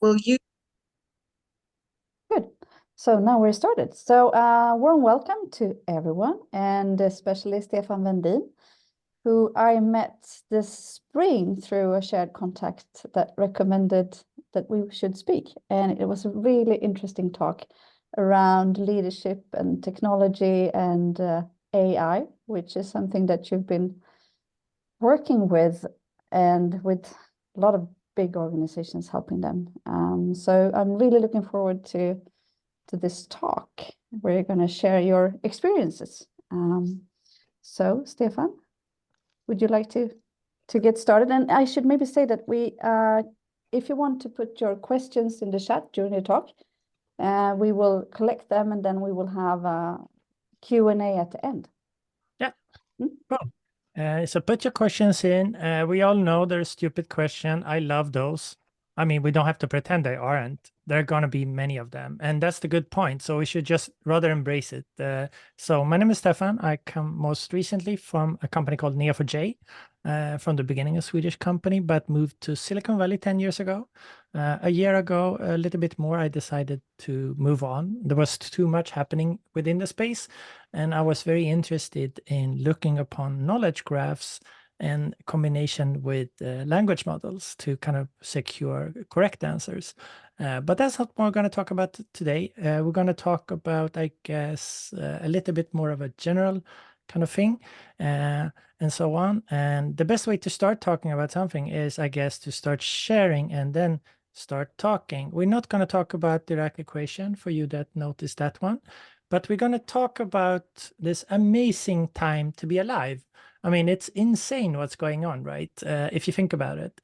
Will you? Good. So now we're started. So warm welcome to everyone, and especially Stefan Wendin, who I met this spring through a shared contact that recommended that we should speak. And it was a really interesting talk around leadership and technology and AI, which is something that you've been working with and with a lot of big organizations helping them. So I'm really looking forward to this talk where you're going to share your experiences. So Stefan, would you like to get started? And I should maybe say that we, if you want to put your questions in the chat during the talk, we will collect them and then we will have a Q&A at the end. Yeah, cool. So put your questions in. We all know they're a stupid question. I love those. I mean, we don't have to pretend they aren't. There are going to be many of them. And that's the good point. So we should just rather embrace it. So my name is Stefan. I come most recently from a company called Neo4j, from the beginning, a Swedish company, but moved to Silicon Valley 10 years ago. A year ago, a little bit more, I decided to move on. There was too much happening within the space. And I was very interested in looking upon knowledge graphs and combination with language models to kind of secure correct answers. But that's not what we're going to talk about today. We're going to talk about, I guess, a little bit more of a general kind of thing and so on. And the best way to start talking about something is, I guess, to start sharing and then start talking. We're not going to talk about Dirac equation for you that noticed that one, but we're going to talk about this amazing time to be alive. I mean, it's insane what's going on, right? If you think about it.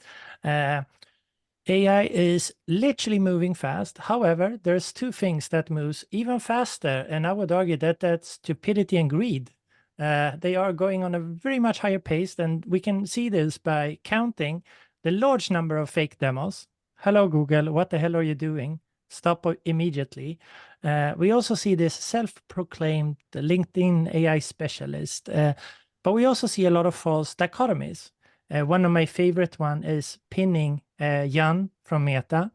AI is literally moving fast. However, there's two things that moves even faster, and I would argue that that's stupidity and greed. They are going on a very much higher pace, and we can see this by counting the large number of fake demos. Hello, Google, what the hell are you doing? Stop immediately. We also see this self-proclaimed LinkedIn AI specialist, but we also see a lot of false dichotomies. One of my favorite one is pinning Jan from Meta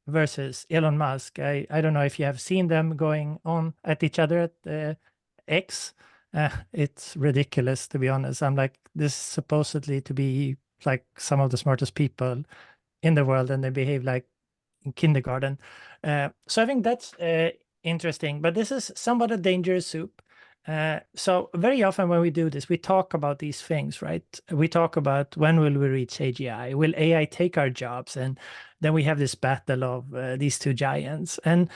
versus Elon Musk. I don't know if you have seen them going on at each other at X. It's ridiculous, to be honest. I'm like, this is supposedly to be like some of the smartest people in the world, and they behave like in kindergarten. So I think that's interesting, but this is somewhat a dangerous soup. So very often when we do this, we talk about these things, right? We talk about when will we reach AGI? Will AI take our jobs? And then we have this battle of these two giants. And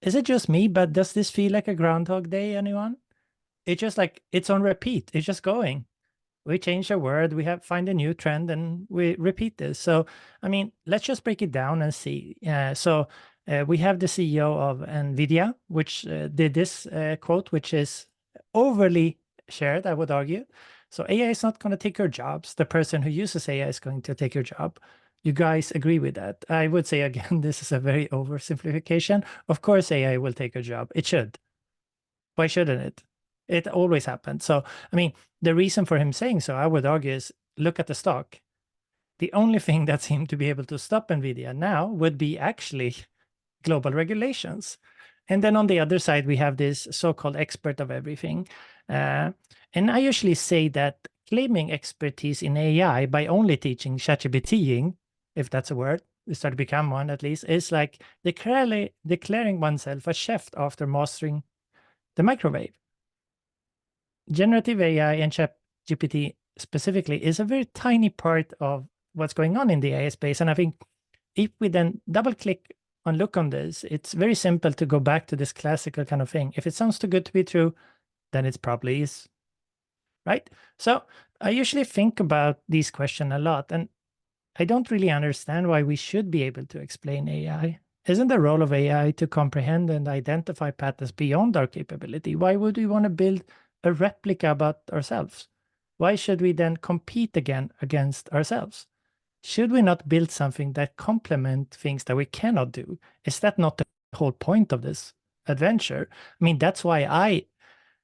is it just me, but does this feel like a Groundhog Day, anyone? It's just like, it's on repeat. It's just going. We change a word, we find a new trend, and we repeat this. So, I mean, let's just break it down and see. We have the CEO of NVIDIA, which did this quote, which is overly shared, I would argue. So AI is not going to take your jobs. The person who uses AI is going to take your job. You guys agree with that? I would say, again, this is a very oversimplification. Of course, AI will take your job. It should. Why shouldn't it? It always happens. So, I mean, the reason for him saying so, I would argue, is look at the stock. The only thing that seemed to be able to stop NVIDIA now would be actually global regulations. And then on the other side, we have this so-called expert of everything. And I usually say that claiming expertise in AI by only teaching ChatGPTing, if that's a word, we start to become one at least, is like declaring oneself a chef after mastering the microwave. Generative AI and ChatGPT specifically is a very tiny part of what's going on in the AI space. And I think if we then double click and look on this, it's very simple to go back to this classical kind of thing. If it sounds too good to be true, then it probably is, right? So I usually think about these questions a lot, and I don't really understand why we should be able to explain AI. Isn't the role of AI to comprehend and identify patterns beyond our capability? Why would we want to build a replica about ourselves? Why should we then compete again against ourselves? Should we not build something that complement things that we cannot do? Is that not the whole point of this adventure? I mean, that's why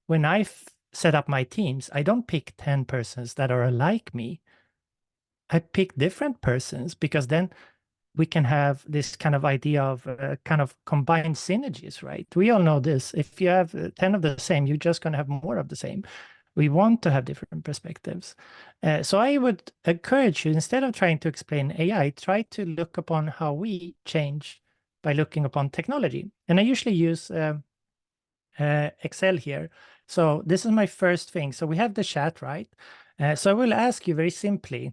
when I set up my teams, I don't pick 10 persons that are like me. I pick different persons because then we can have this kind of idea of kind of combined synergies, right? We all know this. If you have 10 of the same, you're just going to have more of the same. We want to have different perspectives. So I would encourage you, instead of trying to explain AI, try to look upon how we change by looking upon technology. And I usually use Excel here. So this is my first thing. So we have the chat, right? So I will ask you very simply,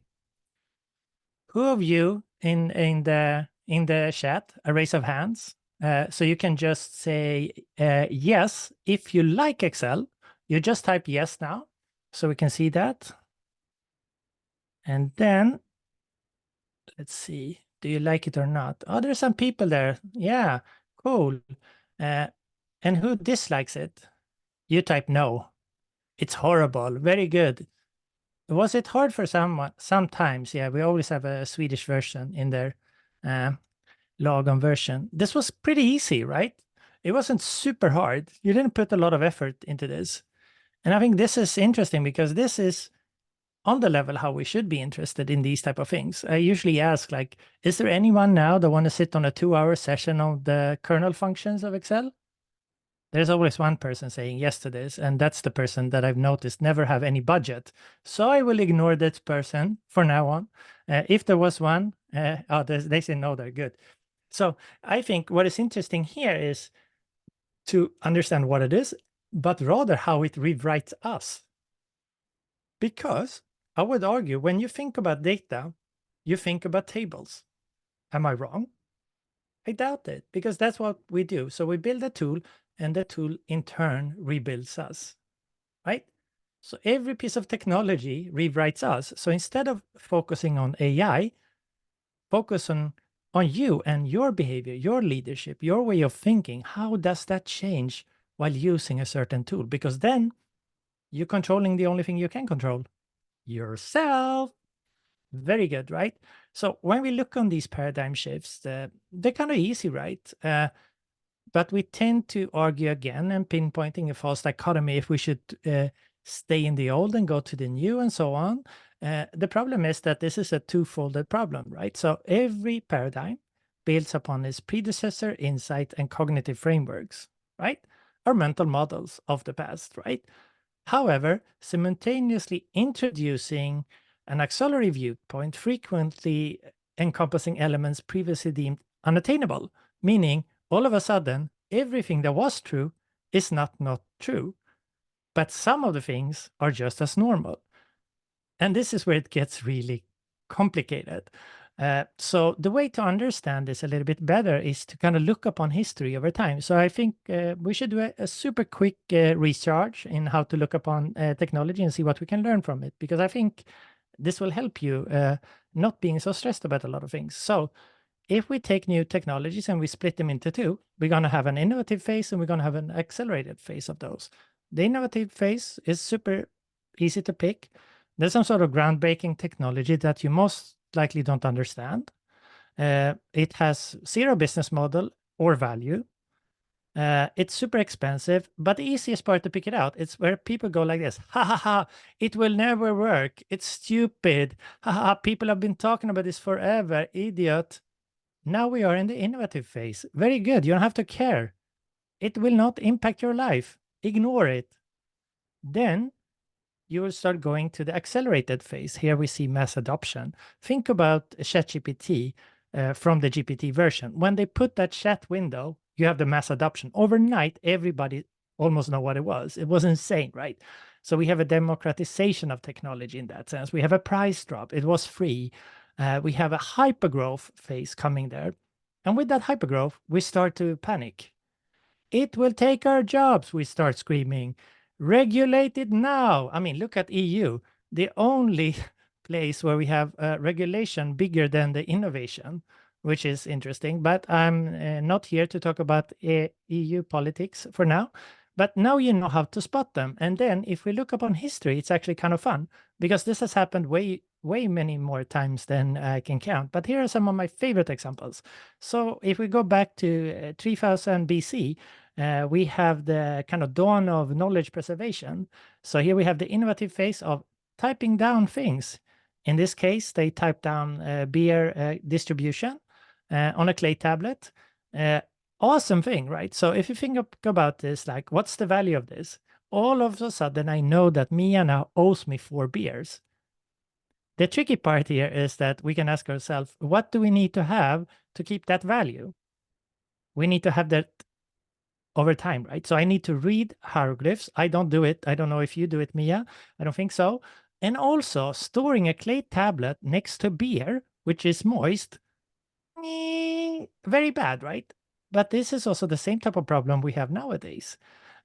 who of you in the chat, a raise of hands. So you can just say yes if you like Excel. You just type yes now, so we can see that. And then let's see, do you like it or not? Oh, there's some people there. Yeah, cool. And who dislikes it? You type no. It's horrible. Very good. Was it hard for someone? Sometimes, yeah. We always have a Swedish version in there. Lagom version. This was pretty easy, right? It wasn't super hard. You didn't put a lot of effort into this. And I think this is interesting because this is on the level how we should be interested in these type of things. I usually ask, like, is there anyone now that want to sit on a 2-hour session of the kernel functions of Excel? There's always one person saying yes to this, and that's the person that I've noticed never have any budget. So I will ignore that person for now on. If there was one, they say no, they're good. So I think what is interesting here is to understand what it is, but rather how it rewrites us. Because I would argue when you think about data, you think about tables. Am I wrong? I doubt it, because that's what we do. So we build a tool, and the tool in turn rebuilds us, right? So every piece of technology rewrites us. So instead of focusing on AI, focus on you and your behavior, your leadership, your way of thinking. How does that change while using a certain tool? Because then you're controlling the only thing you can control, yourself. Very good, right? So when we look on these paradigm shifts, they're kind of easy, right? But we tend to argue again and pinpointing a false dichotomy if we should stay in the old and go to the new and so on. The problem is that this is a two-folded problem, right? So every paradigm builds upon its predecessor, insight, and cognitive frameworks, right? Or mental models of the past, right? However, simultaneously introducing an auxiliary viewpoint frequently encompassing elements previously deemed unattainable, meaning all of a sudden, everything that was true is not true, but some of the things are just as normal. And this is where it gets really complicated. So the way to understand this a little bit better is to kind of look upon history over time. So I think we should do a super quick research in how to look upon technology and see what we can learn from it, because I think this will help you not being so stressed about a lot of things. So if we take new technologies and we split them into two, we're going to have an innovative phase and we're going to have an accelerated phase of those. The innovative phase is super easy to pick. There's some sort of groundbreaking technology that you most likely don't understand. It has zero business model or value. It's super expensive, but the easiest part to pick it out, it's where people go like this, ha ha ha, it will never work, it's stupid, ha ha, people have been talking about this forever, idiot. Now we are in the innovative phase. Very good, you don't have to care. It will not impact your life. Ignore it. Then you will start going to the accelerated phase. Here we see mass adoption. Think about ChatGPT from the GPT version. When they put that chat window, you have the mass adoption. Overnight, everybody almost know what it was. It was insane, right? So we have a democratization of technology in that sense. We have a price drop. It was free. We have a hypergrowth phase coming there. And with that hypergrowth, we start to panic. It will take our jobs, we start screaming. Regulate it now. I mean, look at EU, the only place where we have regulation bigger than the innovation, which is interesting. But I'm not here to talk about EU politics for now. But now you know how to spot them. And then if we look upon history, it's actually kind of fun because this has happened way many more times than I can count. But here are some of my favorite examples. So if we go back to 3000 BC, we have the kind of dawn of knowledge preservation. So here we have the innovative phase of typing down things. In this case, they type down beer distribution. on a clay tablet. Awesome thing, right? So if you think about this, like, what's the value of this? All of a sudden, I know that Mia now owes me 4 beers. The tricky part here is that we can ask ourselves, what do we need to have to keep that value? We need to have that over time, right? So I need to read hieroglyphs. I don't do it. I don't know if you do it, Mia. I don't think so. And also storing a clay tablet next to beer, which is moist, very bad, right? But this is also the same type of problem we have nowadays.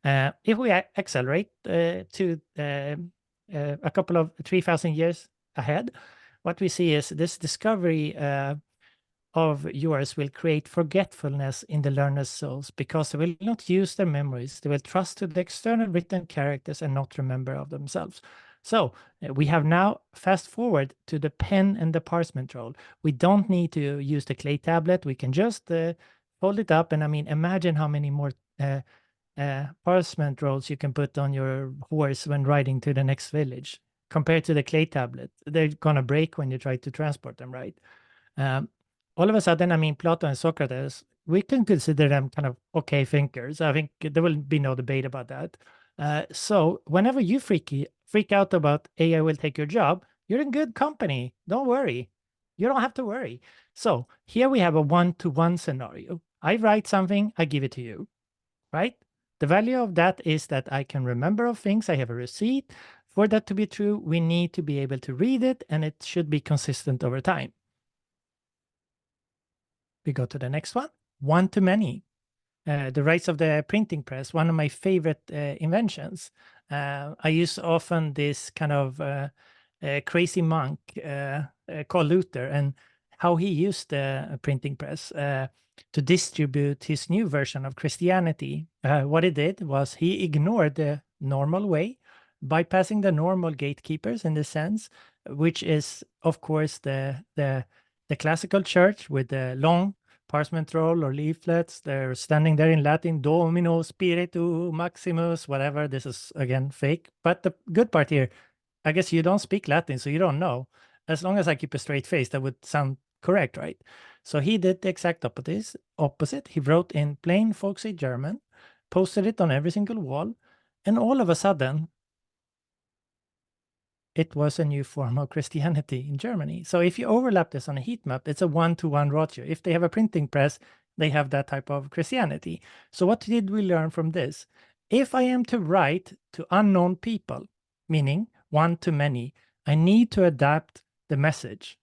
If we accelerate to a couple of 3,000 years ahead, what we see is this discovery of yours will create forgetfulness in the learner's souls because they will not use their memories. They will trust to the external written characters and not remember of themselves. So we have now fast forward to the pen and the parchment roll. We don't need to use the clay tablet. We can just fold it up. And I mean, imagine how many more parchment rolls you can put on your horse when riding to the next village compared to the clay tablet. They're going to break when you try to transport them, right? Um, all of a sudden, I mean, Plato and Socrates, we can consider them kind of okay thinkers. I think there will be no debate about that. So whenever you freak out about AI will take your job, you're in good company. Don't worry. You don't have to worry. So here we have a one-to-one scenario. I write something, I give it to you, right? The value of that is that I can remember of things. I have a receipt. For that to be true, we need to be able to read it, and it should be consistent over time. We go to the next one. One-to-many. The rise of the printing press, one of my favorite inventions. I use often this kind of crazy monk called Luther, and how he used the printing press to distribute his new version of Christianity. What he did was he ignored the normal way, bypassing the normal gatekeepers in the sense, which is, of course, the classical church with the long parchment roll or leaflets. They're standing there in Latin, Domino Spiritu Maximus, whatever. This is, again, fake. But the good part here, I guess you don't speak Latin, so you don't know. As long as I keep a straight face, that would sound correct, right? So he did the exact opposite. He wrote in plain folksy German, posted it on every single wall, and all of a sudden, it was a new form of Christianity in Germany. So if you overlap this on a heat map, it's a one-to-one ratio. If they have a printing press, they have that type of Christianity. So what did we learn from this? If I am to write to unknown people, meaning one-to-many, I need to adapt the message.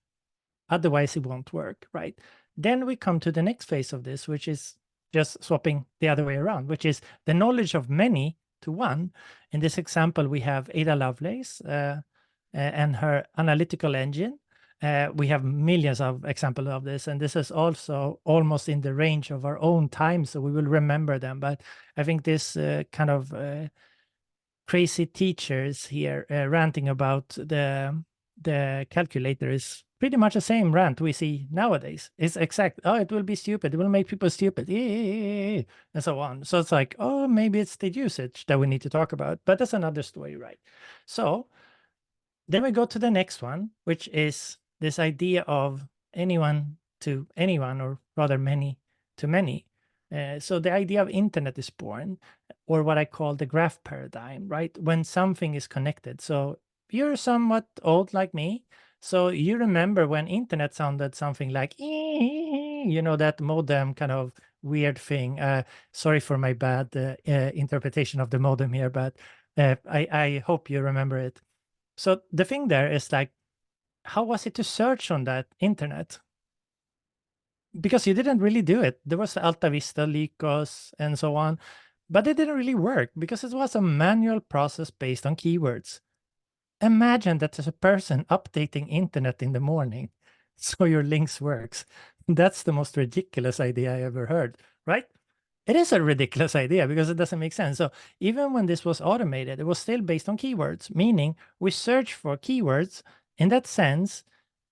Otherwise, it won't work, right? Then we come to the next phase of this, which is just swapping the other way around, which is the knowledge of many to one. In this example, we have Ada Lovelace, and her analytical engine. We have millions of examples of this, and this is also almost in the range of our own time, so we will remember them. But I think this kind of crazy teachers here ranting about the calculator is pretty much the same rant we see nowadays. It's exact, oh, it will be stupid, it will make people stupid, and so on. So it's like, oh, maybe it's the usage that we need to talk about, but that's another story, right? So then we go to the next one, which is this idea of anyone to anyone, or rather many to many. So the idea of internet is born, or what I call the graph paradigm, right? When something is connected. So you're somewhat old like me. So you remember when internet sounded something like, you know, that modem kind of weird thing. Sorry for my bad interpretation of the modem here, but I hope you remember it. So the thing there is like, how was it to search on that internet? Because you didn't really do it. There was Alta Vista, Lycos, and so on, but it didn't really work because it was a manual process based on keywords. Imagine that there's a person updating internet in the morning so your links works. That's the most ridiculous idea I ever heard, right? It is a ridiculous idea because it doesn't make sense. So even when this was automated, it was still based on keywords, meaning we search for keywords. In that sense,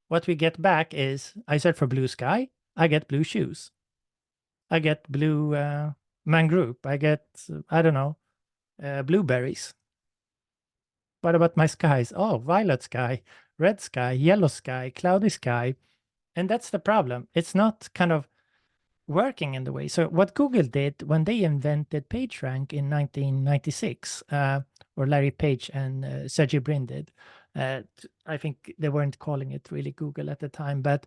what we get back is, I search for blue sky, I get blue shoes. I get blue man group. I get, I don't know, blueberries. What about my skies? Oh, violet sky, red sky, yellow sky, cloudy sky. And that's the problem. It's not kind of working in the way. So what Google did when they invented PageRank in 1996, or Larry Page and Sergey Brin did, I think they weren't calling it really Google at the time, but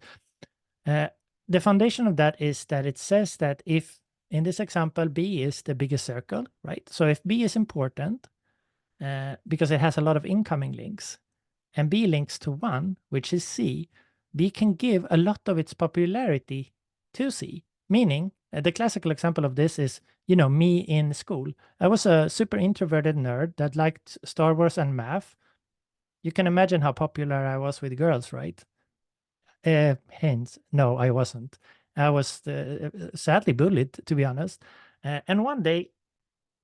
the foundation of that is that it says that if, in this example, B is the biggest circle, right? So if B is important, because it has a lot of incoming links, and B links to 1, which is C, B can give a lot of its popularity to C. Meaning, the classical example of this is, me in school. I was a super introverted nerd that liked Star Wars and math. You can imagine how popular I was with girls, right? Hence, no, I wasn't. I was sadly bullied, to be honest. And one day,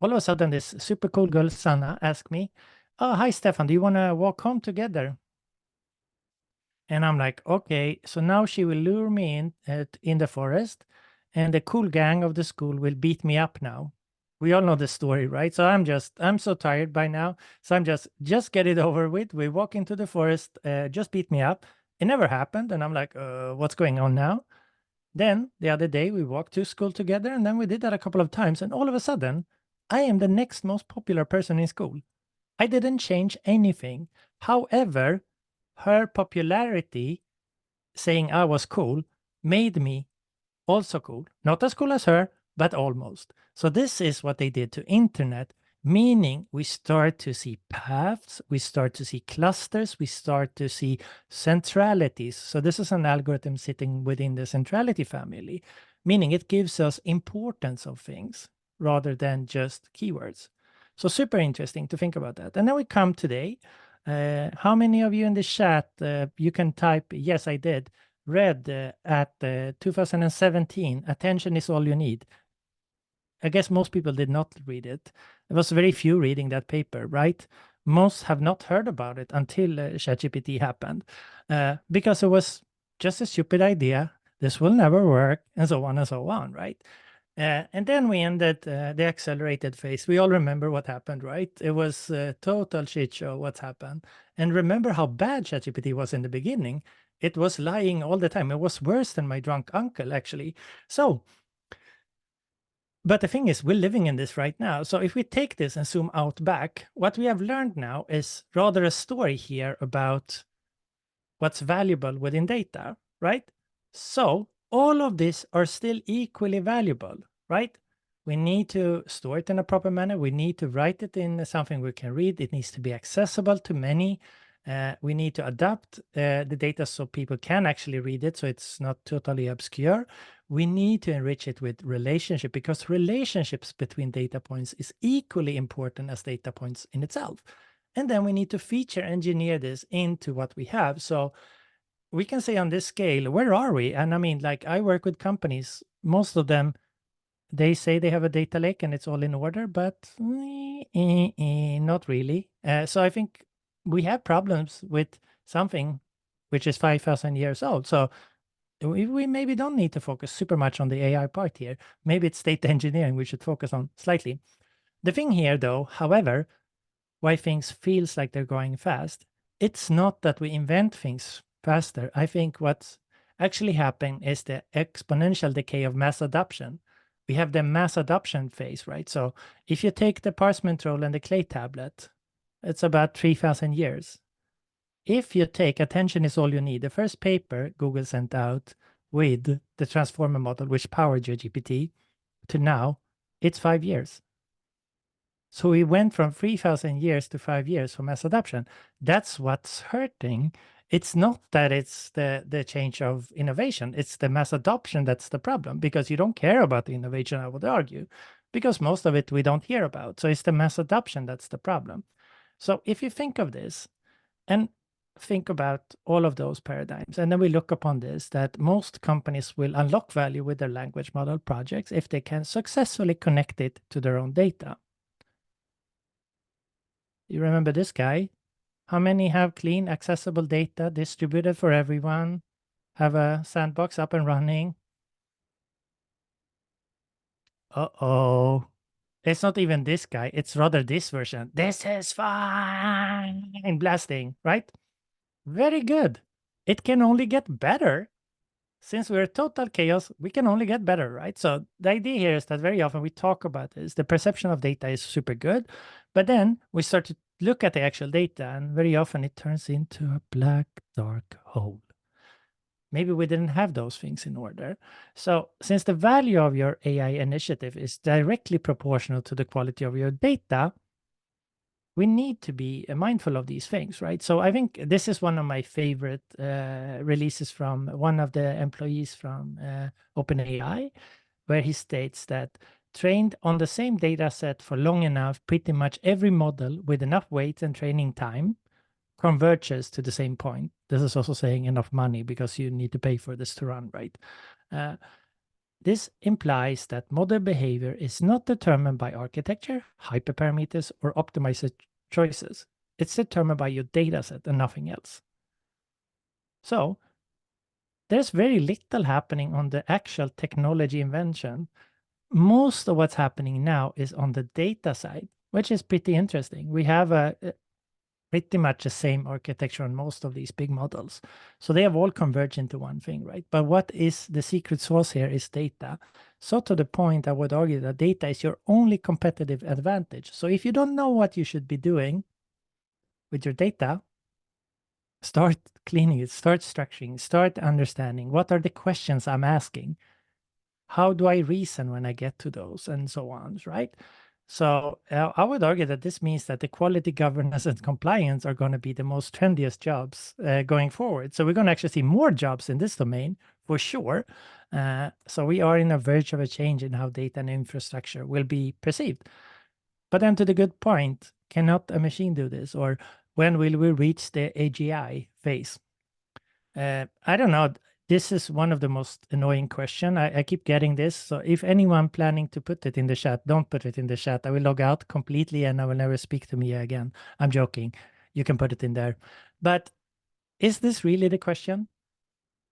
all of a sudden, this super cool girl, Sanna, asked me, "Oh, hi, Stefan, do you want to walk home together?" And I'm like, okay, so now she will lure me in the forest, and the cool gang of the school will beat me up now. We all know the story, right? So I'm so tired by now. So I'm just get it over with. We walk into the forest, just beat me up. It never happened. And I'm like, what's going on now? Then the other day we walked to school together, and then we did that a couple of times. And all of a sudden, I am the next most popular person in school. I didn't change anything. However, her popularity, saying I was cool, made me also cool. Not as cool as her, but almost. So this is what they did to internet, meaning we start to see paths, we start to see clusters, we start to see centralities. So this is an algorithm sitting within the centrality family, meaning it gives us importance of things rather than just keywords. So super interesting to think about that. And then we come today. How many of you in the chat, you can type, yes, I did, read at 2017, Attention is All You Need. I guess most people did not read it. There was very few reading that paper, right? Most have not heard about it until ChatGPT happened, because it was just a stupid idea. This will never work, and so on, right? And then we ended the accelerated phase. We all remember what happened, right? It was a total shit show what's happened. And remember how bad ChatGPT was in the beginning. It was lying all the time. It was worse than my drunk uncle, actually. So, but the thing is, we're living in this right now. So if we take this and zoom out back, what we have learned now is rather a story here about what's valuable within data, right? So all of these are still equally valuable, right? We need to store it in a proper manner. We need to write it in something we can read. It needs to be accessible to many. We need to adapt the data so people can actually read it, so it's not totally obscure. We need to enrich it with relationship, because relationships between data points is equally important as data points in itself. And then we need to feature engineer this into what we have. So we can say on this scale, where are we? And I mean, like, I work with companies, most of them, they say they have a data lake and it's all in order, but not really. So I think we have problems with something which is 5,000 years old. So we maybe don't need to focus super much on the AI part here. Maybe it's data engineering we should focus on slightly. The thing here, though, however, why things feels like they're going fast, it's not that we invent things faster. I think what's actually happening is the exponential decay of mass adoption. We have the mass adoption phase, right? So if you take the parchment roll and the clay tablet, it's about 3,000 years. If you take Attention is All You Need, the first paper Google sent out with the transformer model, which powered your GPT, to now, it's 5 years. So we went from 3,000 years to 5 years for mass adoption. That's what's hurting. It's not that it's the change of innovation. It's the mass adoption that's the problem, because you don't care about the innovation, I would argue, because most of it we don't hear about. So it's the mass adoption that's the problem. So if you think of this and think about all of those paradigms, and then we look upon this, that most companies will unlock value with their language model projects if they can successfully connect it to their own data. You remember this guy? How many have clean, accessible data distributed for everyone? Have a sandbox up and running? Uh-oh. It's not even this guy. It's rather this version. This is fine. Blasting, right? Very good. It can only get better. since we're total chaos, we can only get better, right? So the idea here is that very often we talk about this, the perception of data is super good, but then we start to look at the actual data, and very often it turns into a black, dark hole. Maybe we didn't have those things in order. So since the value of your AI initiative is directly proportional to the quality of your data, we need to be mindful of these things, right? So I think this is one of my favorite releases from one of the employees from OpenAI, where he states that trained on the same data set for long enough, pretty much every model with enough weights and training time converges to the same point. This is also saying enough money because you need to pay for this to run, right? This implies that model behavior is not determined by architecture, hyperparameters, or optimizer choices. It's determined by your dataset and nothing else. So there's very little happening on the actual technology invention. Most of what's happening now is on the data side, which is pretty interesting. We have pretty much the same architecture on most of these big models. So they have all converged into one thing, right? But what is the secret sauce here is data. So to the point, I would argue that data is your only competitive advantage. So if you don't know what you should be doing with your data, start cleaning it, start structuring, start understanding what are the questions I'm asking? How do I reason when I get to those, and so on, right? So I would argue that this means that the quality governance and compliance are going to be the most trendiest jobs going forward. So we're going to actually see more jobs in this domain for sure. So we are in a verge of a change in how data and infrastructure will be perceived. But then to the good point, cannot a machine do this? Or when will we reach the AGI phase? I don't know. This is one of the most annoying question. I keep getting this. So if anyone planning to put it in the chat, don't put it in the chat. I will log out completely and I will never speak to Mia again. I'm joking. You can put it in there. But is this really the question?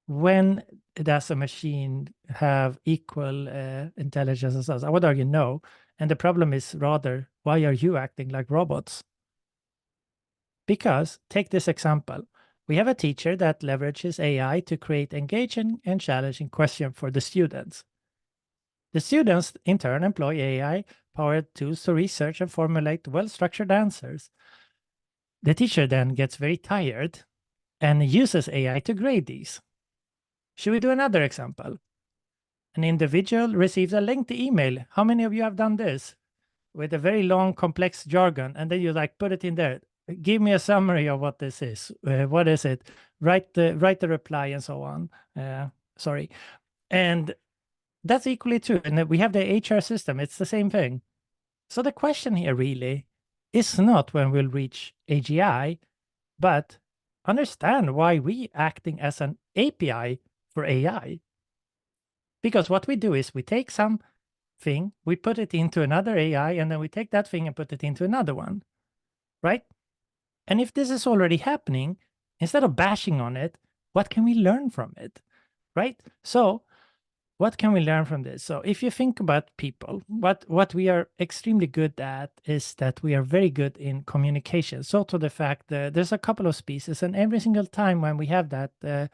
When does a machine have equal intelligence as us? I would argue no. And the problem is rather, why are you acting like robots? Because take this example. We have a teacher that leverages AI to create engaging and challenging questions for the students. The students, in turn, employ AI-powered tools to research and formulate well-structured answers. The teacher then gets very tired and uses AI to grade these. Should we do another example? An individual receives a lengthy email. How many of you have done this? With a very long, complex jargon, and then you like put it in there. Give me a summary of what this is. What is it? Write the reply and so on. Sorry. And that's equally true. And we have the HR system. It's the same thing. So the question here really is not when we'll reach AGI, but understand why we acting as an API for AI. Because what we do is we take some thing, we put it into another AI, and then we take that thing and put it into another one, right? And if this is already happening, instead of bashing on it, what can we learn from it, right? So what can we learn from this? So if you think about people, what we are extremely good at is that we are very good in communication. So to the fact that there's a couple of species, and every single time when we have that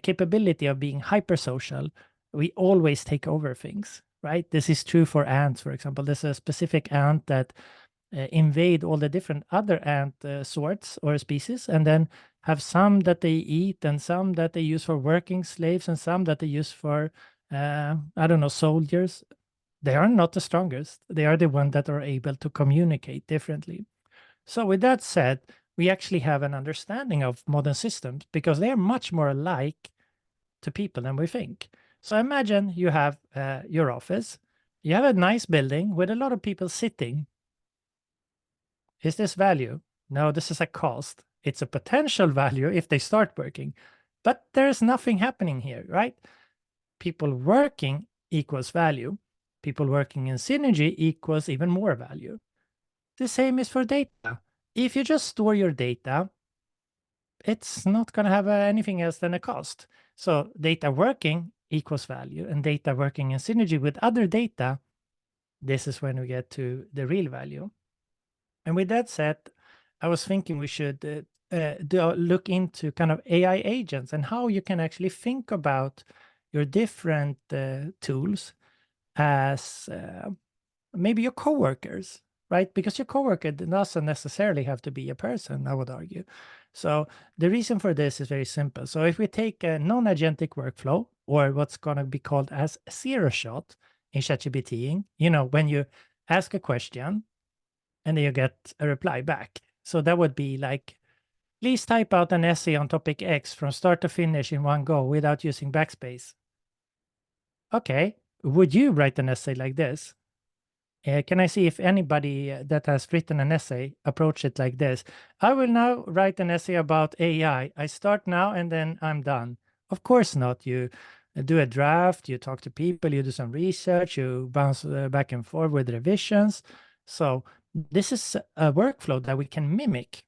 capability of being hypersocial, we always take over things, right? This is true for ants, for example. There's a specific ant that invade all the different other ant sorts or species, and then have some that they eat and some that they use for working slaves and some that they use for, I don't know, soldiers. They are not the strongest. They are the ones that are able to communicate differently. So with that said, we actually have an understanding of modern systems because they are much more alike to people than we think. So imagine you have your office. You have a nice building with a lot of people sitting. Is this value? No, this is a cost. It's a potential value if they start working, but there's nothing happening here, right? People working equals value. People working in synergy equals even more value. The same is for data. If you just store your data, it's not going to have anything else than a cost. So data working equals value, and data working in synergy with other data, this is when we get to the real value. And with that said, I was thinking we should look into kind of AI agents and how you can actually think about your different tools as maybe your coworkers, right? Because your coworker doesn't necessarily have to be a person, I would argue. So the reason for this is very simple. So if we take a non-agentic workflow, or what's going to be called as zero shot in ChatGPT, when you ask a question and then you get a reply back. So that would be like, please type out an essay on topic X from start to finish in one go without using backspace. Okay, would you write an essay like this? Can I see if anybody that has written an essay approach it like this? I will now write an essay about AI. I start now and then I'm done. Of course not. You do a draft, you talk to people, you do some research, you bounce back and forth with revisions. So this is a workflow that we can mimic.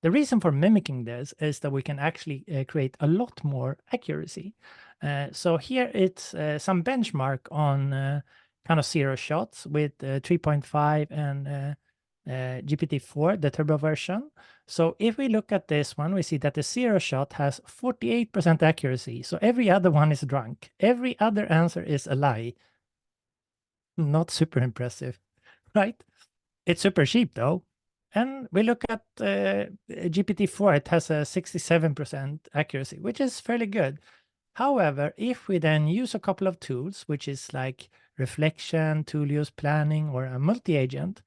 The reason for mimicking this is that we can actually create a lot more accuracy. So here it's some benchmark on kind of zero shots with 3.5 and GPT-4, the turbo version. So if we look at this one, we see that the zero shot has 48% accuracy. So every other one is drunk. Every other answer is a lie. Not super impressive, right? It's super cheap though. And we look at GPT-4, it has a 67% accuracy, which is fairly good. However, if we then use a couple of tools, which is like reflection, tool use planning, or a multi-agent,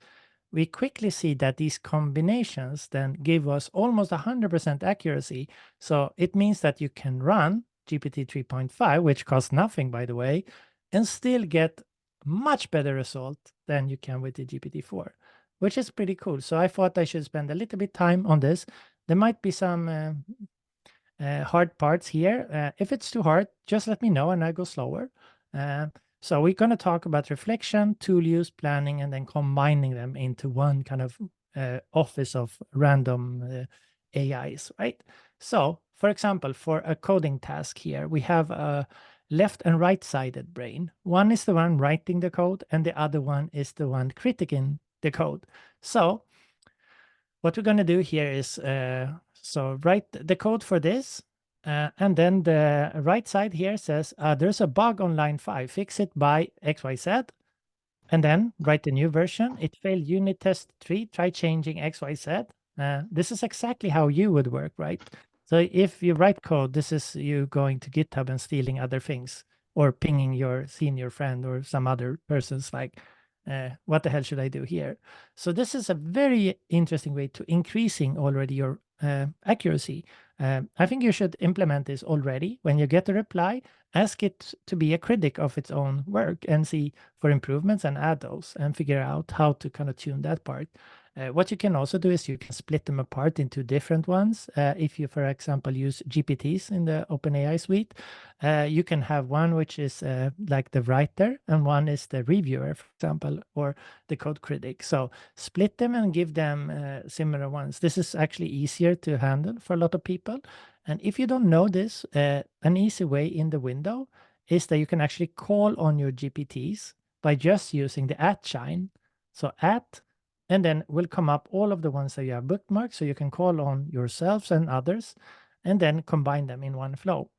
we quickly see that these combinations then give us almost 100% accuracy. So it means that you can run GPT 3.5, which costs nothing, by the way, and still get much better result than you can with the GPT-4, which is pretty cool. So I thought I should spend a little bit time on this. There might be some hard parts here. If it's too hard, just let me know and I go slower. So we're going to talk about reflection, tool use, planning, and then combining them into one kind of office of random AIs, right? So, for example, for a coding task here, we have a left and right-sided brain. One is the one writing the code, and the other one is the one critiquing the code. So what we're going to do here is, so write the code for this, and then the right side here says, there's a bug on line 5, fix it by XYZ, and then write the new version. It failed unit test 3, try changing XYZ. This is exactly how you would work, right? So if you write code, this is you going to GitHub and stealing other things, or pinging your senior friend or some other person's like, what the hell should I do here? So this is a very interesting way to increasing already your accuracy. I think you should implement this already. When you get a reply, ask it to be a critic of its own work and see for improvements and add those and figure out how to kind of tune that part. What you can also do is you can split them apart into different ones. If you, for example, use GPTs in the OpenAI suite, you can have one which is like the writer and one is the reviewer, for example, or the code critic. So split them and give them similar ones. This is actually easier to handle for a lot of people. And if you don't know this, an easy way in the window is that you can actually call on your GPTs by just using the @ sign. So @ and then will come up all of the ones that you have bookmarked, so you can call on yourselves and others, and then combine them in one flow.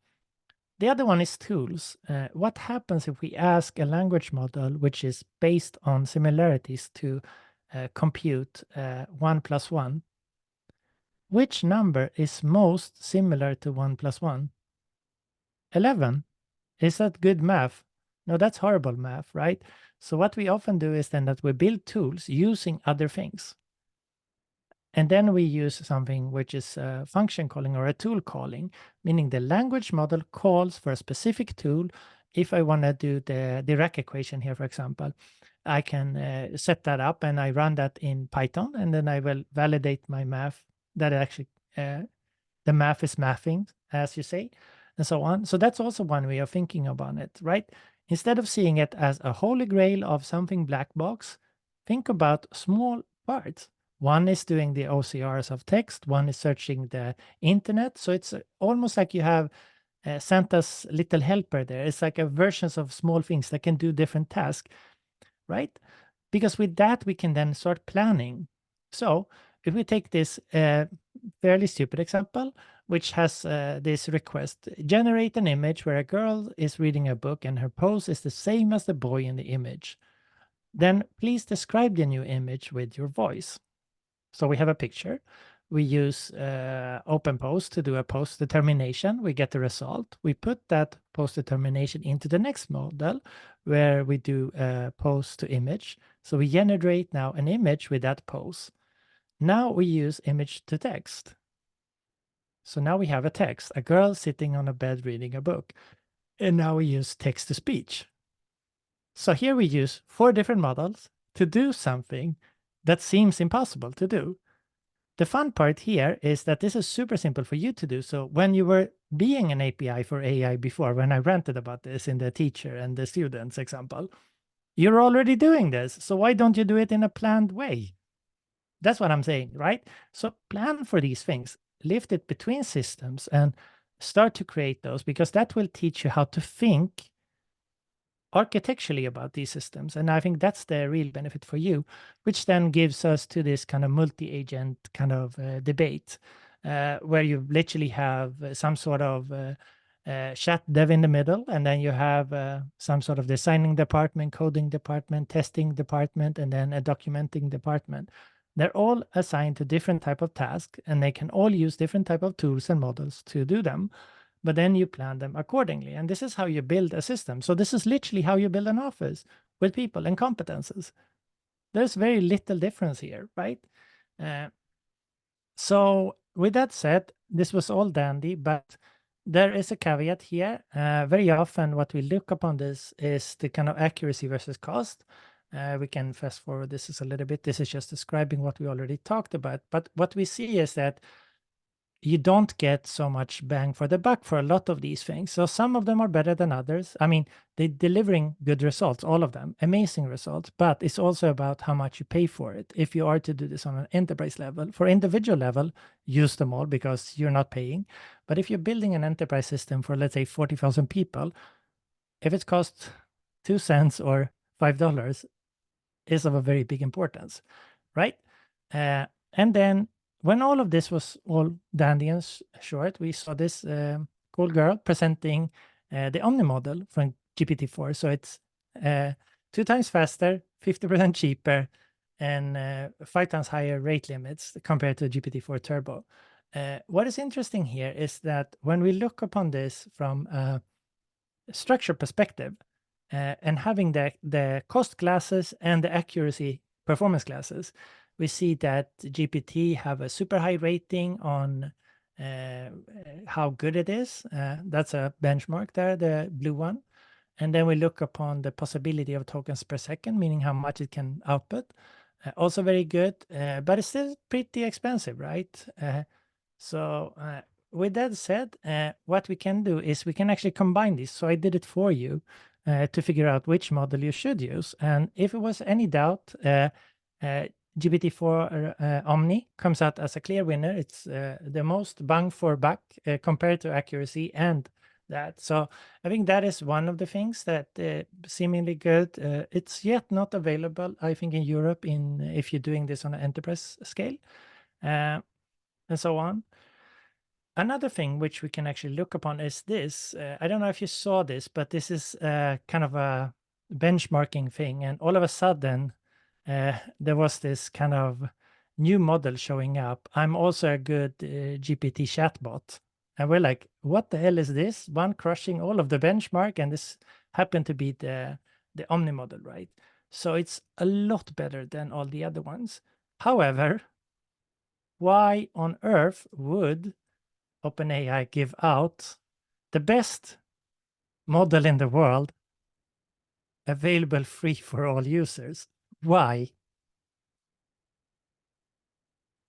The other one is tools. What happens if we ask a language model which is based on similarities to compute 1 + 1? Which number is most similar to 1 + 1? 11. Is that good math? No, that's horrible math, right? So what we often do is then that we build tools using other things. And then we use something which is a function calling or a tool calling, meaning the language model calls for a specific tool. If I want to do the Dirac equation here, for example, I can set that up and I run that in Python, and then I will validate my math that actually the math is mathing, as you say, and so on. So that's also one way of thinking about it, right? Instead of seeing it as a holy grail of something black box, think about small parts. One is doing the OCRs of text, one is searching the internet. So it's almost like you have Santa's little helper there. It's like a versions of small things that can do different tasks, right? Because with that, we can then start planning. So if we take this fairly stupid example, which has this request: generate an image where a girl is reading a book and her pose is the same as the boy in the image. Then please describe the new image with your voice. So we have a picture. We use open pose to do a pose determination. We get the result. We put that pose determination into the next model where we do pose to image. So we generate now an image with that pose. Now we use image to text. So now we have a text, a girl sitting on a bed reading a book. And now we use text to speech. So here we use 4 different models to do something that seems impossible to do. The fun part here is that this is super simple for you to do. So when you were being an API for AI before, when I ranted about this in the teacher and the students example, you're already doing this. So why don't you do it in a planned way? That's what I'm saying, right? So plan for these things, lift it between systems and start to create those, because that will teach you how to think architecturally about these systems. And I think that's the real benefit for you, which then gives us to this kind of multi-agent kind of debate, where you literally have some sort of chat dev in the middle, and then you have some sort of designing department, coding department, testing department, and then a documenting department. They're all assigned to different type of tasks, and they can all use different type of tools and models to do them. But then you plan them accordingly. And this is how you build a system. So this is literally how you build an office with people and competences. There's very little difference here, right? So with that said, this was all dandy, but there is a caveat here. Very often what we look upon this is the kind of accuracy versus cost. We can fast forward this is a little bit. This is just describing what we already talked about. But what we see is that you don't get so much bang for the buck for a lot of these things. So some of them are better than others. I mean, they're delivering good results, all of them, amazing results, but it's also about how much you pay for it. If you are to do this on an enterprise level, for individual level, use them all because you're not paying. But if you're building an enterprise system for, let's say, 40,000 people, if it costs 2 cents or $5, is of a very big importance, right? And then when all of this was all dandy and short, we saw this cool girl presenting the Omni model from GPT-4. So it's 2 times faster, 50% cheaper, and 5 times higher rate limits compared to GPT-4 Turbo. What is interesting here is that when we look upon this from a structure perspective, and having the cost classes and the accuracy performance classes, we see that GPT have a super high rating on how good it is. That's a benchmark there, the blue one. And then we look upon the possibility of tokens per second, meaning how much it can output. Also very good, but it's still pretty expensive, right? So with that said, what we can do is we can actually combine these. So I did it for you to figure out which model you should use. And if it was any doubt, GPT-4 Omni comes out as a clear winner. It's the most bang for buck compared to accuracy and that. So I think that is one of the things that seemingly good. It's yet not available, I think, in Europe if you're doing this on an enterprise scale, and so on. Another thing which we can actually look upon is this. I don't know if you saw this, but this is kind of a benchmarking thing. And all of a sudden, there was this kind of new model showing up. I'm also a good GPT chatbot. And we're like, what the hell is this? One crushing all of the benchmark. And this happened to be the Omni model, right? So it's a lot better than all the other ones. However, why on earth would OpenAI give out the best model in the world available free for all users? Why?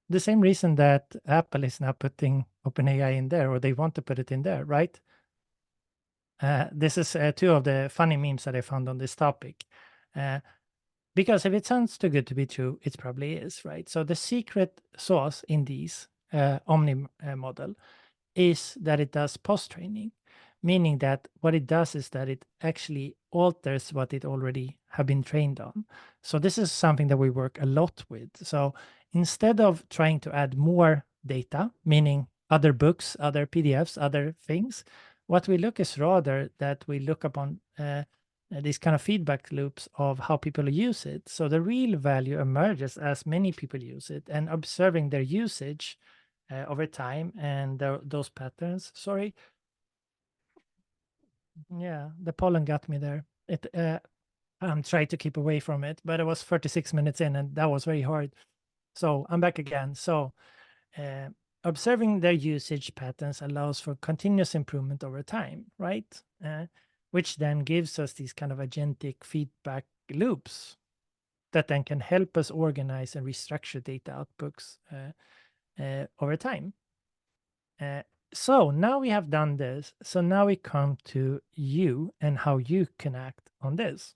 The same reason that Apple is now putting OpenAI in there, or they want to put it in there, right? This is 2 of the funny memes that I found on this topic. Because if it sounds too good to be true, it probably is, right? So the secret sauce in these Omni model is that it does post-training, meaning that what it does is that it actually alters what it already have been trained on. So this is something that we work a lot with. So instead of trying to add more data, meaning other books, other PDFs, other things. What we look is rather that we look upon these kind of feedback loops of how people use it. So the real value emerges as many people use it, and observing their usage over time and those patterns. Sorry. Yeah, the pollen got me there. I'm trying to keep away from it, but it was 36 minutes in and that was very hard. So I'm back again. So uh, observing their usage patterns allows for continuous improvement over time, right? Which then gives us these kind of agentic feedback loops that then can help us organize and restructure data outputs over time. So now we have done this. So now we come to you and how you can act on this.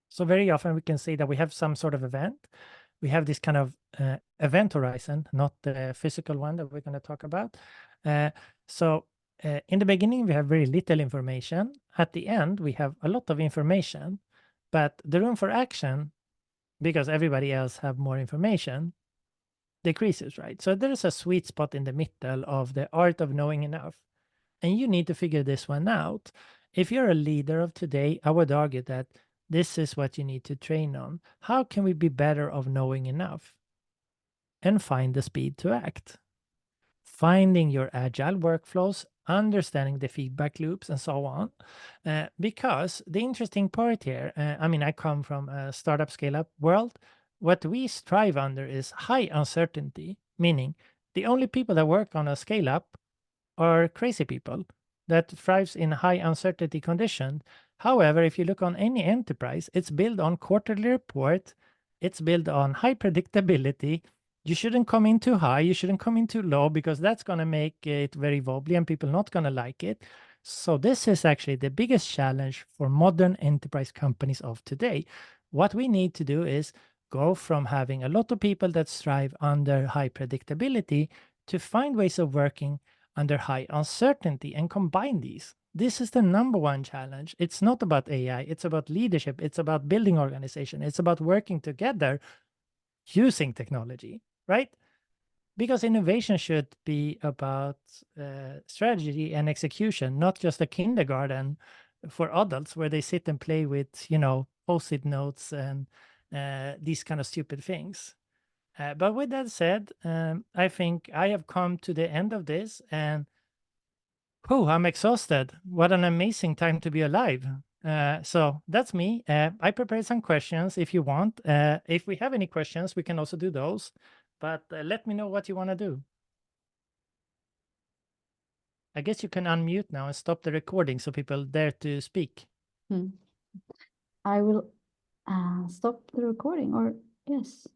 So very often we can say that we have some sort of event. We have this kind of event horizon, not the physical one that we're going to talk about. So in the beginning, we have very little information. At the end, we have a lot of information, but the room for action, because everybody else have more information, decreases, right? So there's a sweet spot in the middle of the art of knowing enough. And you need to figure this one out. If you're a leader of today, I would argue that this is what you need to train on. How can we be better of knowing enough? And find the speed to act. Finding your agile workflows, understanding the feedback loops, and so on. Because the interesting part here, I mean, I come from a startup scale-up world. What we strive under is high uncertainty, meaning the only people that work on a scale-up are crazy people that thrives in high uncertainty condition. However, if you look on any enterprise, it's built on quarterly report, it's built on high predictability. You shouldn't come in too high, you shouldn't come in too low, because that's going to make it very wobbly and people not going to like it. So this is actually the biggest challenge for modern enterprise companies of today. What we need to do is go from having a lot of people that strive under high predictability to find ways of working under high uncertainty and combine these. This is the number one challenge. It's not about AI, it's about leadership, it's about building organization, it's about working together using technology, right? Because innovation should be about strategy and execution, not just a kindergarten for adults where they sit and play with, post-it notes and these kind of stupid things. But with that said, I think I have come to the end of this, and I'm exhausted. What an amazing time to be alive. So that's me. I prepared some questions if you want. If we have any questions, we can also do those. But let me know what you want to do. I guess you can unmute now and stop the recording so people dare to speak. I will stop the recording, or yes.